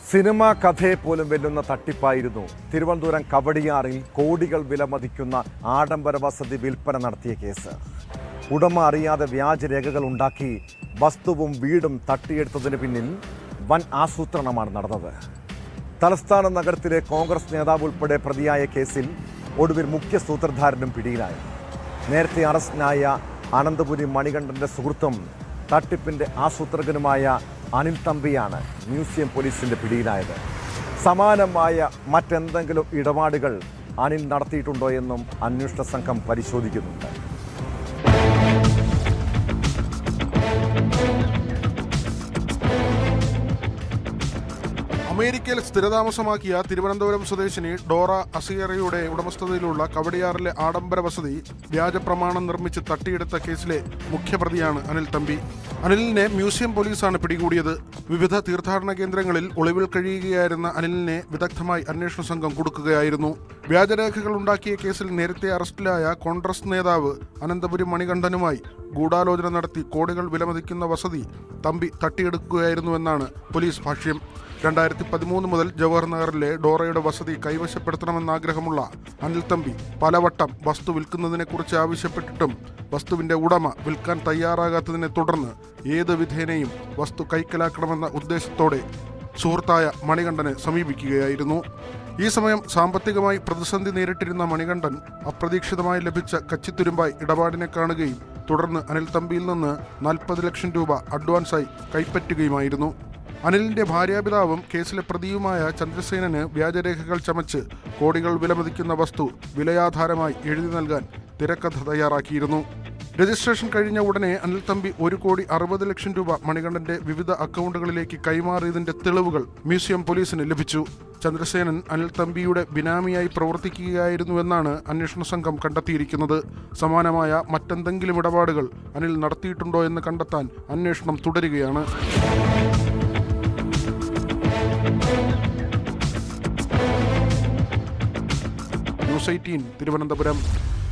Cinema കഥയെ പോലും വെല്ലുന്ന തട്ടിപ്പായിരുന്നു തിരുവനന്തപുരം കവടിയാറിൽ കോടികൾ വിലമതിക്കുന്ന ആഡംബര വസതി വിൽപ്പന നടത്തിയ കേസ്. ഉടമ അറിയാതെ വ്യാജരേഖകൾ ഉണ്ടാക്കി വസ്തുവും വീടും തട്ടിയെടുത്തതിന് പിന്നിൽ വൻ ആസൂത്രണമാണ് നടന്നത്. തലസ്ഥാന നഗരത്തിലെ കോൺഗ്രസ് നേതാവ് ഉൾപ്പെടെ പ്രതിയായ കേസിൽ ഒടുവിൽ മുഖ്യ സൂത്രധാരനും പിടിയിലായി. നേരത്തെ അറസ്റ്റിനായ അനന്തപുരി മണികണ്ഠന്റെ സുഹൃത്തും തട്ടിപ്പിന്റെ ആസൂത്രകനുമായ അനിൽ തമ്പിയാണ് മ്യൂസിയം പോലീസിന്റെ പിടിയിലായത്. സമാനമായ മറ്റെന്തെങ്കിലും ഇടപാടുകൾ അനിൽ നടത്തിയിട്ടുണ്ടോ എന്നും അന്വേഷണ സംഘം പരിശോധിക്കുന്നുണ്ട്. അമേരിക്കയിൽ സ്ഥിരതാമസമാക്കിയ തിരുവനന്തപുരം സ്വദേശിനി ഡോറ അസിയറയുടെ ഉടമസ്ഥതയിലുള്ള കവടിയാറിലെ ആഡംബര വസതി വ്യാജ പ്രമാണം നിർമ്മിച്ച് തട്ടിയെടുത്ത കേസിലെ മുഖ്യപ്രതിയാണ് അനിൽ തമ്പി. അനിലിനെ മ്യൂസിയം പോലീസാണ് പിടികൂടിയത്. വിവിധ തീർത്ഥാടന കേന്ദ്രങ്ങളിൽ ഒളിവിൽ കഴിയുകയായിരുന്ന അനിലിനെ വിദഗ്ധമായി അന്വേഷണ സംഘം കൊടുക്കുകയായിരുന്നു. വ്യാജരേഖകൾ ഉണ്ടാക്കിയ കേസിൽ നേരത്തെ അറസ്റ്റിലായ കോൺഗ്രസ് നേതാവ് അനന്തപുരി മണികണ്ഠനുമായി ഗൂഢാലോചന നടത്തി കോടികൾ വിലമതിക്കുന്ന വസതി തമ്പി തട്ടിയെടുക്കുകയായിരുന്നുവെന്നാണ് പോലീസ് ഭാഷ്യം. 2013 മുതൽ ജവഹർ നഗറിലെ ഡോറയുടെ വസതി കൈവശപ്പെടുത്തണമെന്നാഗ്രഹമുള്ള അനിൽ തമ്പി പലവട്ടം വസ്തു വിൽക്കുന്നതിനെക്കുറിച്ച് ആവശ്യപ്പെട്ടിട്ടും വസ്തുവിന്റെ ഉടമ വിൽക്കാൻ തയ്യാറാകാത്തതിനെ തുടർന്ന് ഏത് വിധേനയും വസ്തു കൈക്കലാക്കണമെന്ന ഉദ്ദേശത്തോടെ സുഹൃത്തായ മണികണ്ഠനെ സമീപിക്കുകയായിരുന്നു. ഈ സമയം സാമ്പത്തികമായി പ്രതിസന്ധി നേരിട്ടിരുന്ന മണികണ്ഠൻ അപ്രതീക്ഷിതമായി ലഭിച്ച കച്ചിത്തുരുമ്പായി ഇടപാടിനെ കാണുകയും തുടർന്ന് അനിൽ തമ്പിയിൽ നിന്ന് 40 ലക്ഷം രൂപ അഡ്വാൻസായി കൈപ്പറ്റുകയുമായിരുന്നു. അനിലിന്റെ ഭാര്യാപിതാവും കേസിലെ പ്രതിയുമായ ചന്ദ്രസേനന് വ്യാജരേഖകൾ ചമച്ച് കോടികൾ വിലമതിക്കുന്ന വസ്തു വിലയാധാരമായി എഴുതി നൽകാൻ തിരക്കഥ തയ്യാറാക്കിയിരുന്നു. രജിസ്ട്രേഷൻ കഴിഞ്ഞ ഉടനെ അനിൽ തമ്പി 1,60 ലക്ഷം രൂപ മണികണ്ഠന്റെ വിവിധ അക്കൗണ്ടുകളിലേക്ക് കൈമാറിയതിന്റെ തെളിവുകൾ മ്യൂസിയം പോലീസിന് ലഭിച്ചു. ചന്ദ്രസേനൻ അനിൽ തമ്പിയുടെ ബിനാമിയായി പ്രവർത്തിക്കുകയായിരുന്നുവെന്നാണ് അന്വേഷണ സംഘം കണ്ടെത്തിയിരിക്കുന്നത്. സമാനമായ മറ്റെന്തെങ്കിലും ഇടപാടുകൾ അനിൽ നടത്തിയിട്ടുണ്ടോ എന്ന് കണ്ടെത്താൻ അന്വേഷണം തുടരുകയാണ്. ന്യൂസ് 18 തിരുവനന്തപുരം.